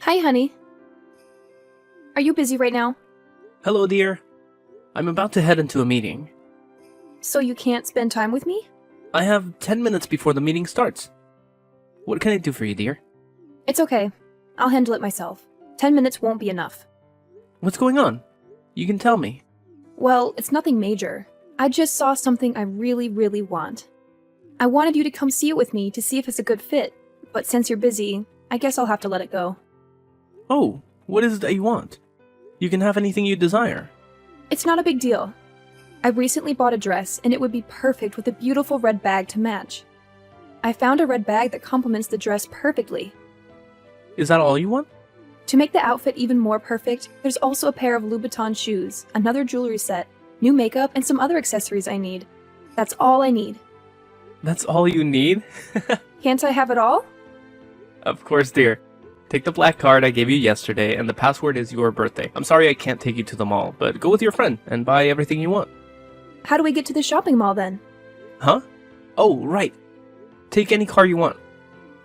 Hi, honey. Are you busy right now? Hello, dear. I'm about to head into a meeting. So you can't spend time with me? I have 10 minutes before the meeting starts. What can I do for you, dear? It's okay. I'll handle it myself. 10 minutes won't be enough. What's going on? You can tell me. Well, it's nothing major. I just saw something I really want. I wanted you to come see it with me to see if it's a good fit, but since you're busy, I guess I'll have to let it go. Oh, what is it that you want? You can have anything you desire. It's not a big deal. I recently bought a dress, and it would be perfect with a beautiful red bag to match. I found a red bag that complements the dress perfectly. Is that all you want? To make the outfit even more perfect, there's also a pair of Louboutin shoes, another jewelry set, new makeup, and some other accessories I need. That's all I need. That's all you need? Can't I have it all? Of course, dear. Take the black card I gave you yesterday, and the password is your birthday. I'm sorry I can't take you to the mall, but go with your friend and buy everything you want. How do we get to the shopping mall then? Huh? Oh, right. Take any car you want.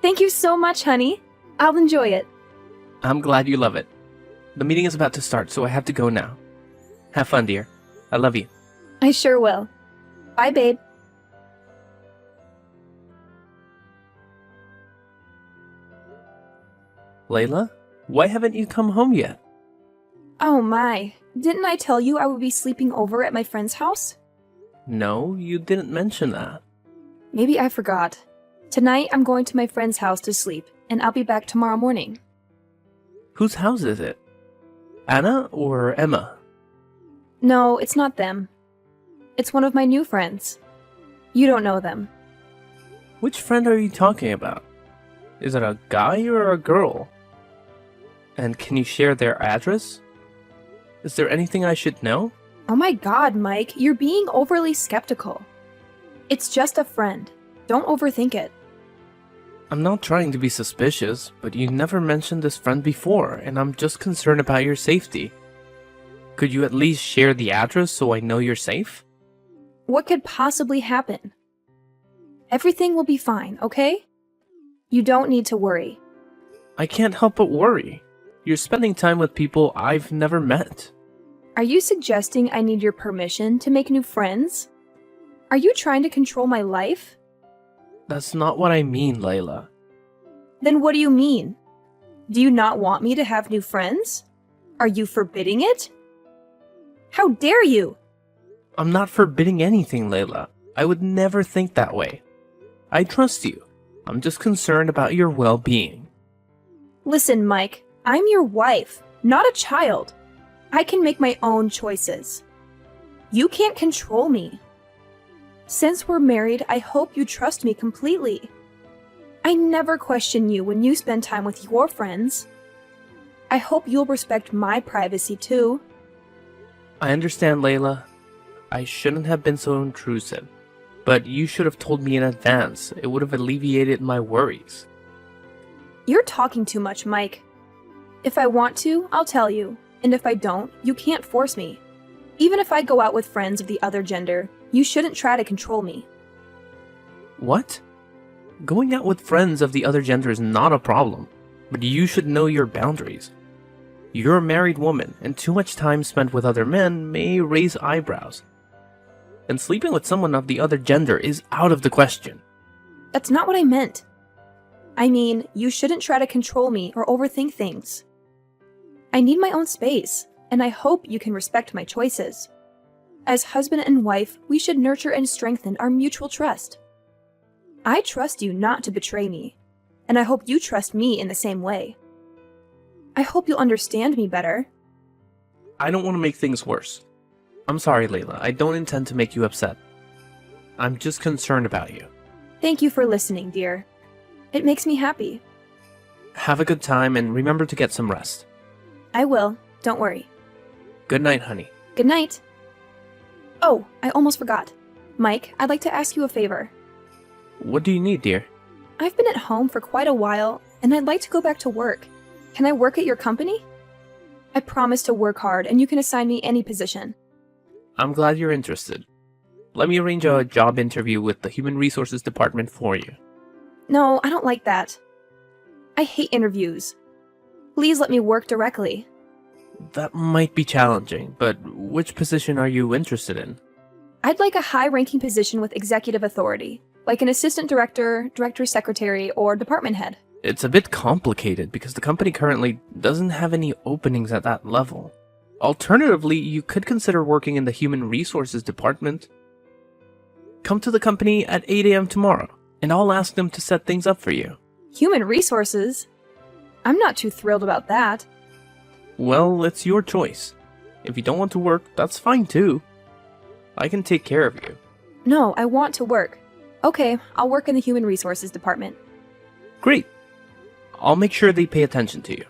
Thank you so much, honey. I'll enjoy it. I'm glad you love it. The meeting is about to start, so I have to go now. Have fun, dear. I love you. I sure will. Bye, babe. Layla, why haven't you come home yet? Oh my, didn't I tell you I would be sleeping over at my friend's house? No, you didn't mention that. Maybe I forgot. Tonight I'm going to my friend's house to sleep, and I'll be back tomorrow morning. Whose house is it? Anna or Emma? No, it's not them. It's one of my new friends. You don't know them. Which friend are you talking about? Is it a guy or a girl? And can you share their address? Is there anything I should know? Oh my god, Mike, you're being overly skeptical. It's just a friend. Don't overthink it. I'm not trying to be suspicious, but you never mentioned this friend before, and I'm just concerned about your safety. Could you at least share the address so I know you're safe? What could possibly happen? Everything will be fine, okay? You don't need to worry. I can't help but worry. You're spending time with people I've never met. Are you suggesting I need your permission to make new friends? Are you trying to control my life? That's not what I mean, Layla. Then what do you mean? Do you not want me to have new friends? Are you forbidding it? How dare you? I'm not forbidding anything, Layla. I would never think that way. I trust you. I'm just concerned about your well-being. Listen, Mike, I'm your wife, not a child. I can make my own choices. You can't control me. Since we're married, I hope you trust me completely. I never question you when you spend time with your friends. I hope you'll respect my privacy too. I understand, Layla. I shouldn't have been so intrusive. But you should have told me in advance. It would have alleviated my worries. You're talking too much, Mike. If I want to, I'll tell you. And if I don't, you can't force me. Even if I go out with friends of the other gender, you shouldn't try to control me. What? Going out with friends of the other gender is not a problem, but you should know your boundaries. You're a married woman, and too much time spent with other men may raise eyebrows. And sleeping with someone of the other gender is out of the question. That's not what I meant. I mean, you shouldn't try to control me or overthink things. I need my own space, and I hope you can respect my choices. As husband and wife, we should nurture and strengthen our mutual trust. I trust you not to betray me, and I hope you trust me in the same way. I hope you'll understand me better. I don't want to make things worse. I'm sorry, Layla. I don't intend to make you upset. I'm just concerned about you. Thank you for listening, dear. It makes me happy. Have a good time and remember to get some rest. I will. Don't worry. Good night, honey. Good night. Oh, I almost forgot. Mike, I'd like to ask you a favor. What do you need, dear? I've been at home for quite a while, and I'd like to go back to work. Can I work at your company? I promise to work hard, and you can assign me any position. I'm glad you're interested. Let me arrange a job interview with the Human Resources Department for you. No, I don't like that. I hate interviews. Please let me work directly. That might be challenging, but which position are you interested in? I'd like a high-ranking position with executive authority, like an assistant director, director secretary, or department head. It's a bit complicated because the company currently doesn't have any openings at that level. Alternatively, you could consider working in the human resources department. Come to the company at 8 a.m. tomorrow, and I'll ask them to set things up for you. Human resources? I'm not too thrilled about that. Well, it's your choice. If you don't want to work, that's fine too. I can take care of you. No, I want to work. Okay, I'll work in the human resources department. Great. I'll make sure they pay attention to you.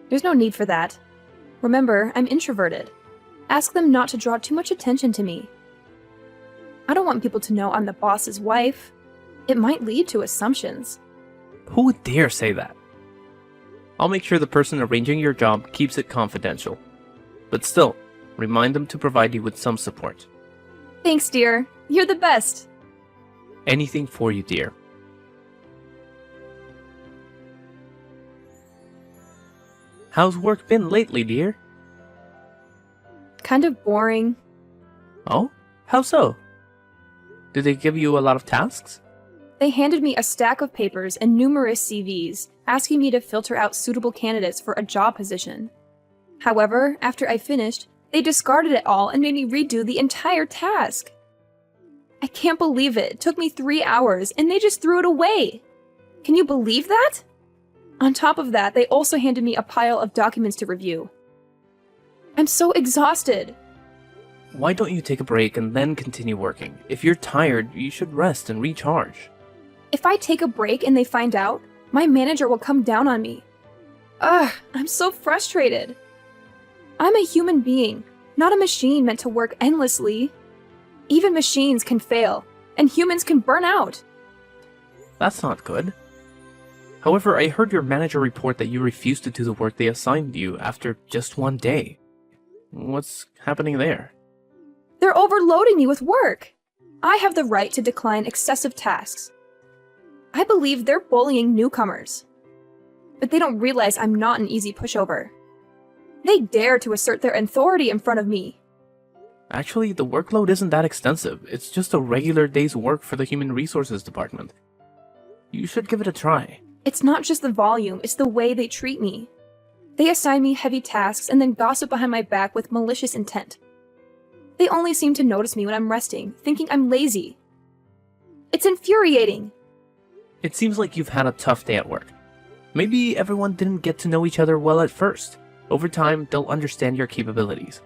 There's no need for that. Remember, I'm introverted. Ask them not to draw too much attention to me. I don't want people to know I'm the boss's wife. It might lead to assumptions. Who would dare say that? I'll make sure the person arranging your job keeps it confidential. But still, remind them to provide you with some support. Thanks, dear. You're the best. Anything for you, dear. How's work been lately, dear? Kind of boring. Oh? How so? Did they give you a lot of tasks? They handed me a stack of papers and numerous CVs, asking me to filter out suitable candidates for a job position. However, after I finished, they discarded it all and made me redo the entire task. I can't believe it. It took me 3 hours, and they just threw it away. Can you believe that? On top of that, they also handed me a pile of documents to review. I'm so exhausted. Why don't you take a break and then continue working? If you're tired, you should rest and recharge. If I take a break and they find out, my manager will come down on me. Ugh, I'm so frustrated. I'm a human being, not a machine meant to work endlessly. Even machines can fail, and humans can burn out. That's not good. However, I heard your manager report that you refused to do the work they assigned you after just one day. What's happening there? They're overloading me with work. I have the right to decline excessive tasks. I believe they're bullying newcomers. But they don't realize I'm not an easy pushover. They dare to assert their authority in front of me. Actually, the workload isn't that extensive. It's just a regular day's work for the Human Resources Department. You should give it a try. It's not just the volume, it's the way they treat me. They assign me heavy tasks and then gossip behind my back with malicious intent. They only seem to notice me when I'm resting, thinking I'm lazy. It's infuriating. It seems like you've had a tough day at work. Maybe everyone didn't get to know each other well at first. Over time, they'll understand your capabilities.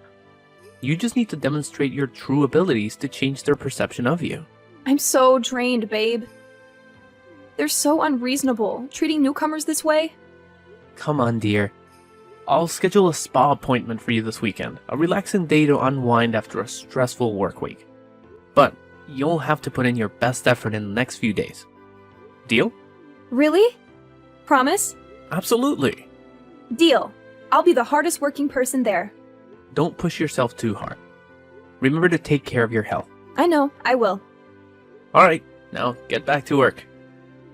You just need to demonstrate your true abilities to change their perception of you. I'm so drained, babe. They're so unreasonable, treating newcomers this way. Come on, dear. I'll schedule a spa appointment for you this weekend, a relaxing day to unwind after a stressful work week. But you'll have to put in your best effort in the next few days. Deal? Really? Promise? Absolutely. Deal. I'll be the hardest working person there. Don't push yourself too hard. Remember to take care of your health. I know, I will. Alright, now get back to work.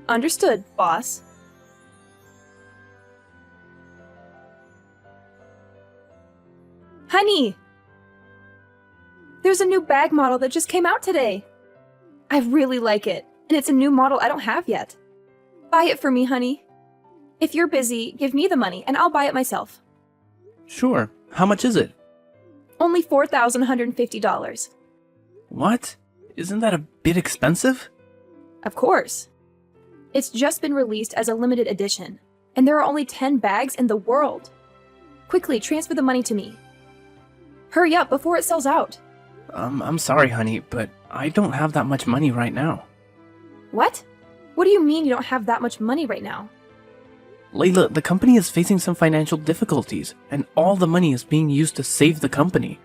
Understood, boss. Honey! There's a new bag model that just came out today. I really like it, and it's a new model I don't have yet. Buy it for me, honey. If you're busy, give me the money, and I'll buy it myself. Sure. How much is it? Only $4,150. What? Isn't that a bit expensive? Of course. It's just been released as a limited edition, and there are only 10 bags in the world. Quickly, transfer the money to me. Hurry up before it sells out. I'm sorry, honey, but I don't have that much money right now. What? What do you mean you don't have that much money right now? Layla, the company is facing some financial difficulties, and all the money is being used to save the company.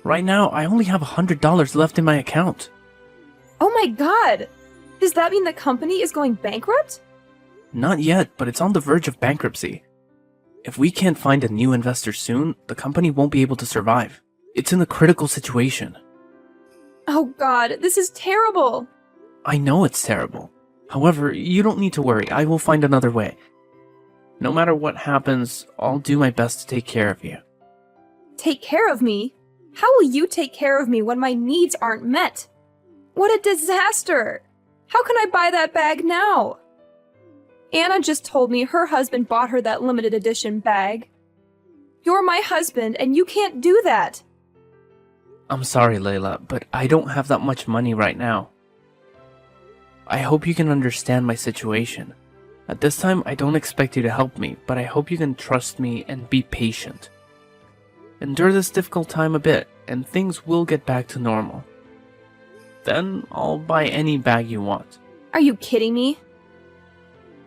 Right now, I only have $100 left in my account. Oh my god! Does that mean the company is going bankrupt? Not yet, but it's on the verge of bankruptcy. If we can't find a new investor soon, the company won't be able to survive. It's in a critical situation. Oh god, this is terrible! I know it's terrible. However, you don't need to worry, I will find another way. No matter what happens, I'll do my best to take care of you. Take care of me? How will you take care of me when my needs aren't met? What a disaster! How can I buy that bag now? Anna just told me her husband bought her that limited edition bag. You're my husband, and you can't do that. I'm sorry, Layla, but I don't have that much money right now. I hope you can understand my situation. At this time, I don't expect you to help me, but I hope you can trust me and be patient. Endure this difficult time a bit, and things will get back to normal. Then I'll buy any bag you want. Are you kidding me?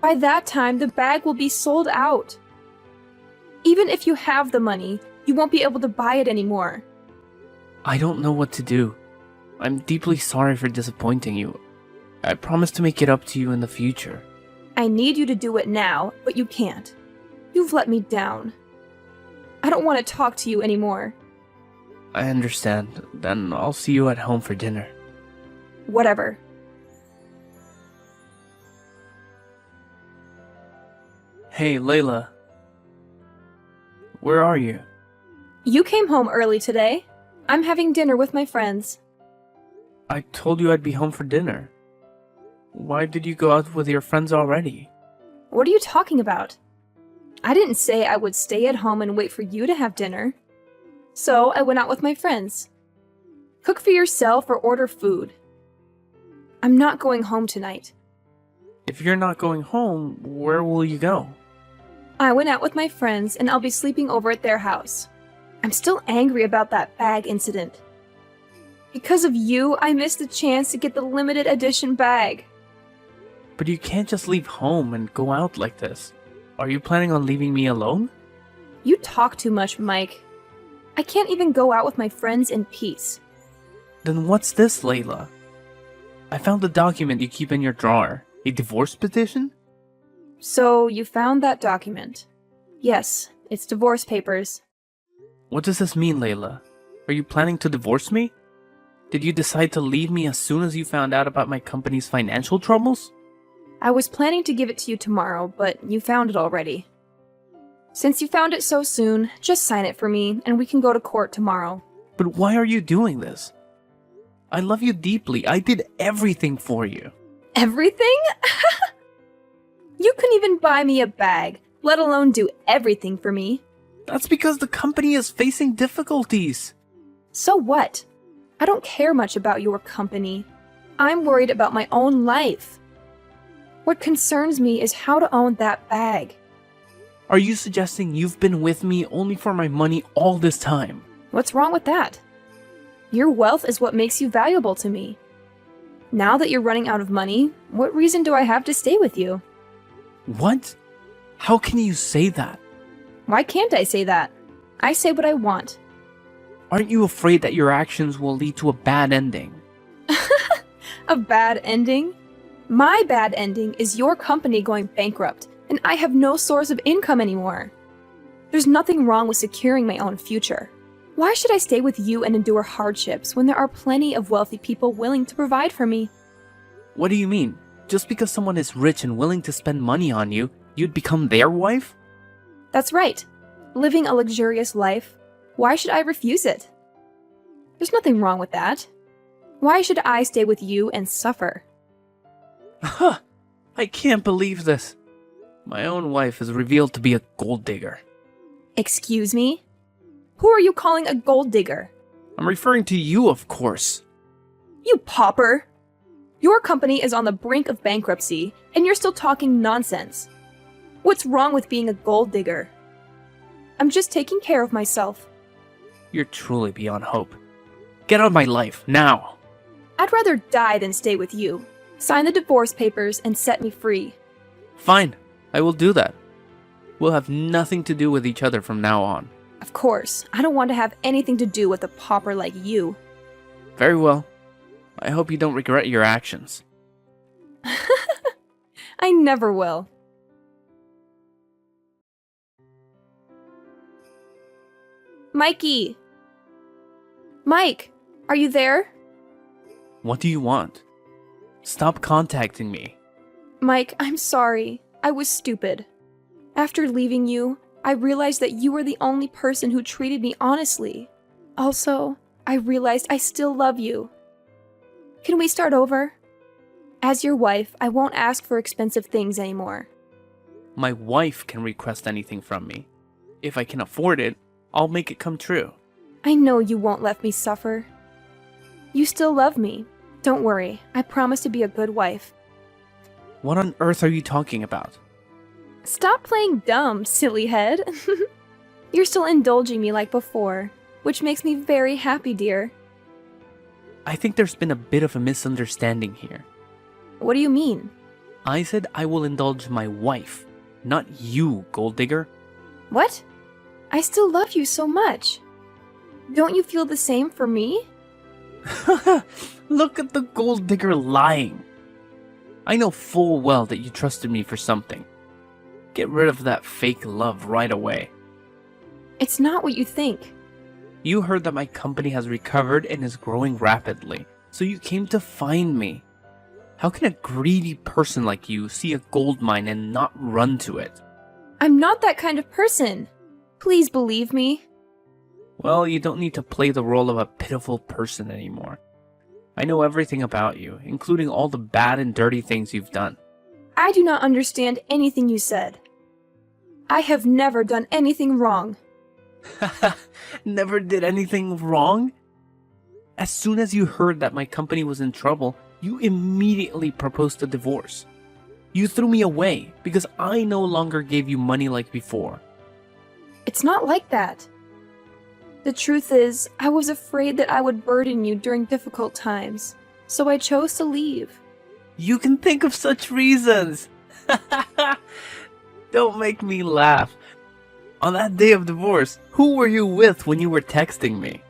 By that time, the bag will be sold out. Even if you have the money, you won't be able to buy it anymore. I don't know what to do. I'm deeply sorry for disappointing you. I promise to make it up to you in the future. I need you to do it now, but you can't. You've let me down. I don't want to talk to you anymore. I understand. Then I'll see you at home for dinner. Whatever. Hey, Layla. Where are you? You came home early today. I'm having dinner with my friends. I told you I'd be home for dinner. Why did you go out with your friends already? What are you talking about? I didn't say I would stay at home and wait for you to have dinner. So I went out with my friends. Cook for yourself or order food. I'm not going home tonight. If you're not going home, where will you go? I went out with my friends and I'll be sleeping over at their house. I'm still angry about that bag incident. Because of you, I missed the chance to get the limited edition bag. But you can't just leave home and go out like this. Are you planning on leaving me alone? You talk too much, Mike. I can't even go out with my friends in peace. Then what's this, Layla? I found the document you keep in your drawer. A divorce petition? So you found that document. Yes, it's divorce papers. What does this mean, Layla? Are you planning to divorce me? Did you decide to leave me as soon as you found out about my company's financial troubles? I was planning to give it to you tomorrow, but you found it already. Since you found it so soon, just sign it for me, and we can go to court tomorrow. But why are you doing this? I love you deeply. I did everything for you. Everything? You couldn't even buy me a bag, let alone do everything for me. That's because the company is facing difficulties. So what? I don't care much about your company. I'm worried about my own life. What concerns me is how to own that bag. Are you suggesting you've been with me only for my money all this time? What's wrong with that? Your wealth is what makes you valuable to me. Now that you're running out of money, what reason do I have to stay with you? What? How can you say that? Why can't I say that? I say what I want. Aren't you afraid that your actions will lead to a bad ending? A bad ending? My bad ending is your company going bankrupt, and I have no source of income anymore. There's nothing wrong with securing my own future. Why should I stay with you and endure hardships when there are plenty of wealthy people willing to provide for me? What do you mean? Just because someone is rich and willing to spend money on you, you'd become their wife? That's right. Living a luxurious life. Why should I refuse it? There's nothing wrong with that. Why should I stay with you and suffer? Huh! I can't believe this. My own wife is revealed to be a gold digger. Excuse me? Who are you calling a gold digger? I'm referring to you, of course. You pauper! Your company is on the brink of bankruptcy, and you're still talking nonsense. What's wrong with being a gold digger? I'm just taking care of myself. You're truly beyond hope. Get out of my life, now! I'd rather die than stay with you. Sign the divorce papers and set me free. Fine, I will do that. We'll have nothing to do with each other from now on. Of course, I don't want to have anything to do with a pauper like you. Very well. I hope you don't regret your actions. I never will. Mikey! Mike, are you there? What do you want? Stop contacting me. Mike, I'm sorry. I was stupid. After leaving you, I realized that you were the only person who treated me honestly. Also, I realized I still love you. Can we start over? As your wife, I won't ask for expensive things anymore. My wife can request anything from me. If I can afford it, I'll make it come true. I know you won't let me suffer. You still love me. Don't worry, I promise to be a good wife. What on earth are you talking about? Stop playing dumb, silly head. You're still indulging me like before, which makes me very happy, dear. I think there's been a bit of a misunderstanding here. What do you mean? I said I will indulge my wife, not you, gold digger. What? I still love you so much. Don't you feel the same for me? Look at the gold digger lying. I know full well that you trusted me for something. Get rid of that fake love right away. It's not what you think. You heard that my company has recovered and is growing rapidly, so you came to find me. How can a greedy person like you see a gold mine and not run to it? I'm not that kind of person. Please believe me. Well, you don't need to play the role of a pitiful person anymore. I know everything about you, including all the bad and dirty things you've done. I do not understand anything you said. I have never done anything wrong. Never did anything wrong? As soon as you heard that my company was in trouble, you immediately proposed a divorce. You threw me away because I no longer gave you money like before. It's not like that. The truth is, I was afraid that I would burden you during difficult times, so I chose to leave. You can think of such reasons. Don't make me laugh. On that day of divorce, who were you with when you were texting me?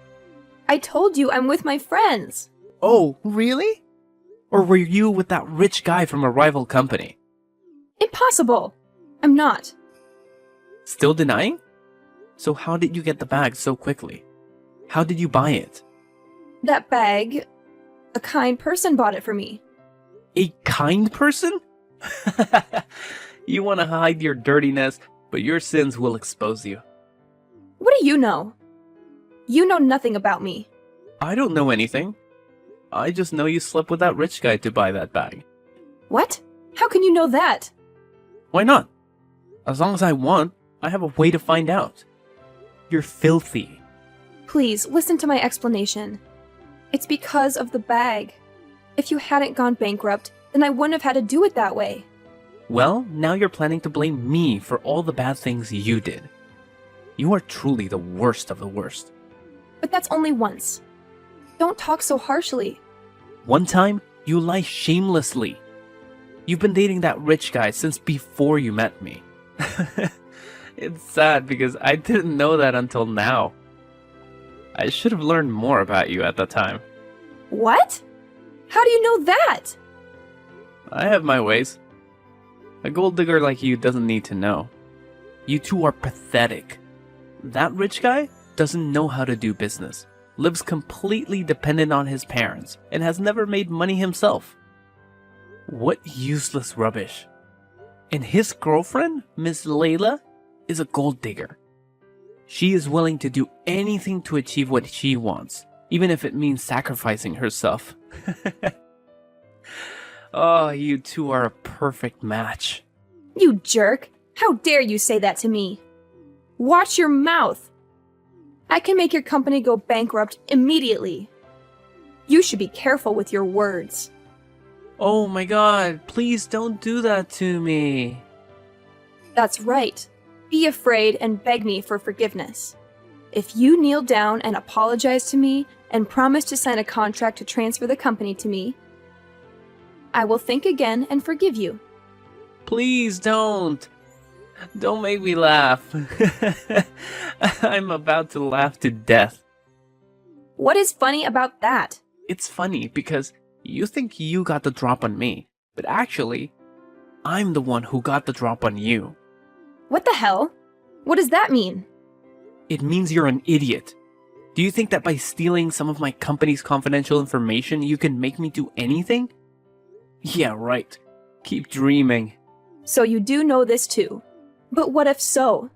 I told you I'm with my friends. Oh, really? Or were you with that rich guy from a rival company? Impossible. I'm not. Still denying? So how did you get the bag so quickly? How did you buy it? That bag, a kind person bought it for me. A kind person? You want to hide your dirtiness, but your sins will expose you. What do you know? You know nothing about me. I don't know anything. I just know you slept with that rich guy to buy that bag. What? How can you know that? Why not? As long as I want, I have a way to find out. You're filthy. Please, listen to my explanation. It's because of the bag. If you hadn't gone bankrupt, then I wouldn't have had to do it that way. Well, now you're planning to blame me for all the bad things you did. You are truly the worst of the worst. But that's only once. Don't talk so harshly. One time, you lie shamelessly. You've been dating that rich guy since before you met me. It's sad because I didn't know that until now. I should have learned more about you at the time. What? How do you know that? I have my ways. A gold digger like you doesn't need to know. You two are pathetic. That rich guy doesn't know how to do business, lives completely dependent on his parents, and has never made money himself. What useless rubbish. And his girlfriend, Miss Layla, is a gold digger. She is willing to do anything to achieve what she wants, even if it means sacrificing herself. Oh, you two are a perfect match. You jerk! How dare you say that to me? Watch your mouth! I can make your company go bankrupt immediately. You should be careful with your words. Oh my god, please don't do that to me. That's right. Be afraid and beg me for forgiveness. If you kneel down and apologize to me and promise to sign a contract to transfer the company to me, I will think again and forgive you. Please don't. Don't make me laugh. I'm about to laugh to death. What is funny about that? It's funny because you think you got the drop on me, but actually, I'm the one who got the drop on you. What the hell? What does that mean? It means you're an idiot. Do you think that by stealing some of my company's confidential information, you can make me do anything? Yeah, right. Keep dreaming. So you do know this too. But what if so?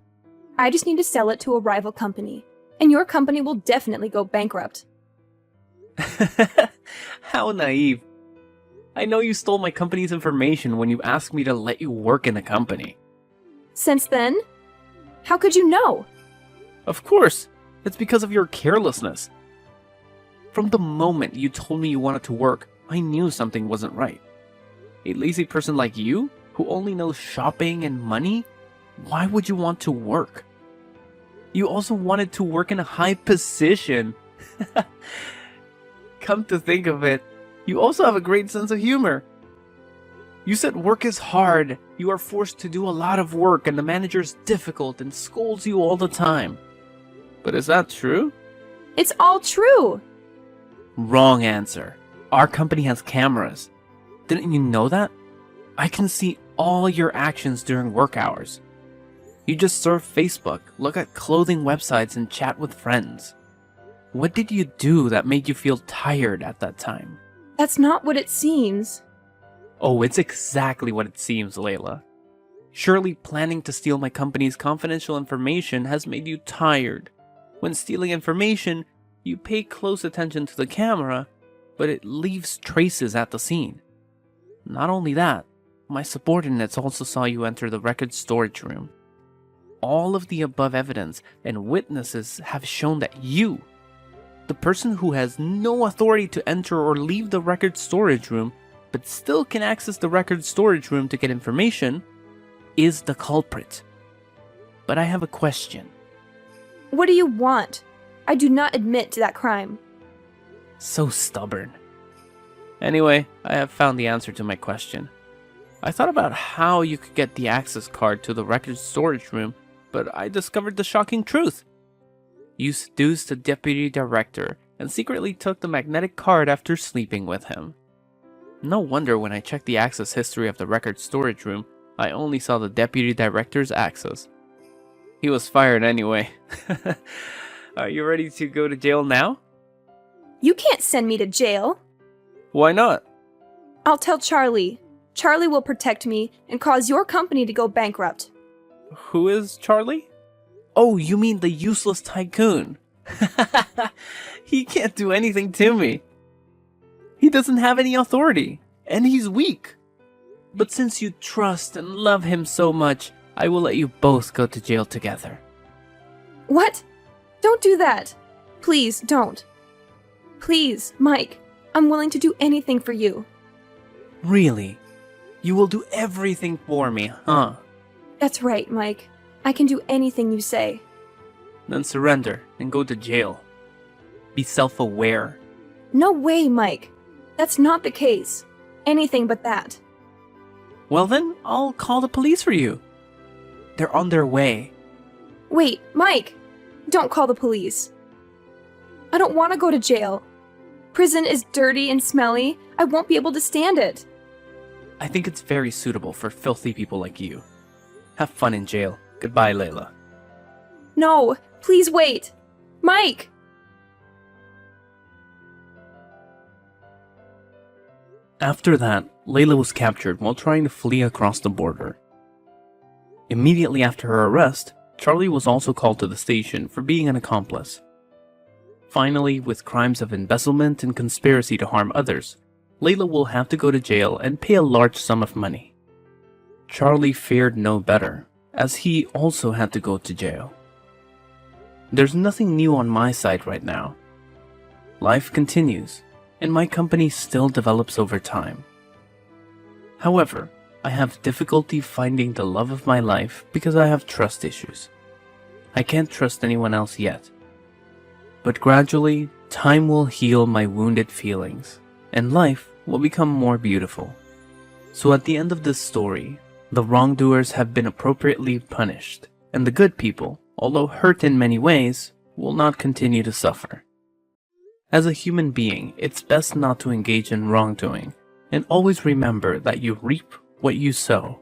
I just need to sell it to a rival company, and your company will definitely go bankrupt. How naive. I know you stole my company's information when you asked me to let you work in the company. Since then? How could you know? Of course, it's because of your carelessness. From the moment you told me you wanted to work, I knew something wasn't right. A lazy person like you, who only knows shopping and money, why would you want to work? You also wanted to work in a high position. Come to think of it, you also have a great sense of humor. You said work is hard, you are forced to do a lot of work, and the manager is difficult and scolds you all the time. But is that true? It's all true! Wrong answer. Our company has cameras. Didn't you know that? I can see all your actions during work hours. You just surf Facebook, look at clothing websites, and chat with friends. What did you do that made you feel tired at that time? That's not what it seems. Oh, it's exactly what it seems, Layla. Surely planning to steal my company's confidential information has made you tired. When stealing information, you pay close attention to the camera, but it leaves traces at the scene. Not only that, my subordinates also saw you enter the record storage room. All of the above evidence and witnesses have shown that you, the person who has no authority to enter or leave the record storage room, but still can access the record storage room to get information, is the culprit. But I have a question. What do you want? I do not admit to that crime. So stubborn. Anyway, I have found the answer to my question. I thought about how you could get the access card to the record storage room, but I discovered the shocking truth. You seduced the deputy director and secretly took the magnetic card after sleeping with him. No wonder when I checked the access history of the record storage room, I only saw the deputy director's access. He was fired anyway. Are you ready to go to jail now? You can't send me to jail. Why not? I'll tell Charlie. Charlie will protect me and cause your company to go bankrupt. Who is Charlie? Oh, you mean the useless tycoon. He can't do anything to me. He doesn't have any authority, and he's weak. But since you trust and love him so much, I will let you both go to jail together. What? Don't do that. Please, don't. Please, Mike. I'm willing to do anything for you. Really? You will do everything for me, huh? That's right, Mike. I can do anything you say. Then surrender and go to jail. Be self-aware. No way, Mike. That's not the case. Anything but that. Well then, I'll call the police for you. They're on their way. Wait, Mike! Don't call the police. I don't want to go to jail. Prison is dirty and smelly. I won't be able to stand it. I think it's very suitable for filthy people like you. Have fun in jail. Goodbye, Layla. No, please wait. Mike! After that, Layla was captured while trying to flee across the border. Immediately after her arrest, Charlie was also called to the station for being an accomplice. Finally, with crimes of embezzlement and conspiracy to harm others, Layla will have to go to jail and pay a large sum of money. Charlie feared no better, as he also had to go to jail. There's nothing new on my side right now. Life continues, and my company still develops over time. However, I have difficulty finding the love of my life because I have trust issues. I can't trust anyone else yet. But gradually, time will heal my wounded feelings, and life will become more beautiful. So at the end of this story, the wrongdoers have been appropriately punished, and the good people, although hurt in many ways, will not continue to suffer. As a human being, it's best not to engage in wrongdoing, and always remember that you reap what you sow.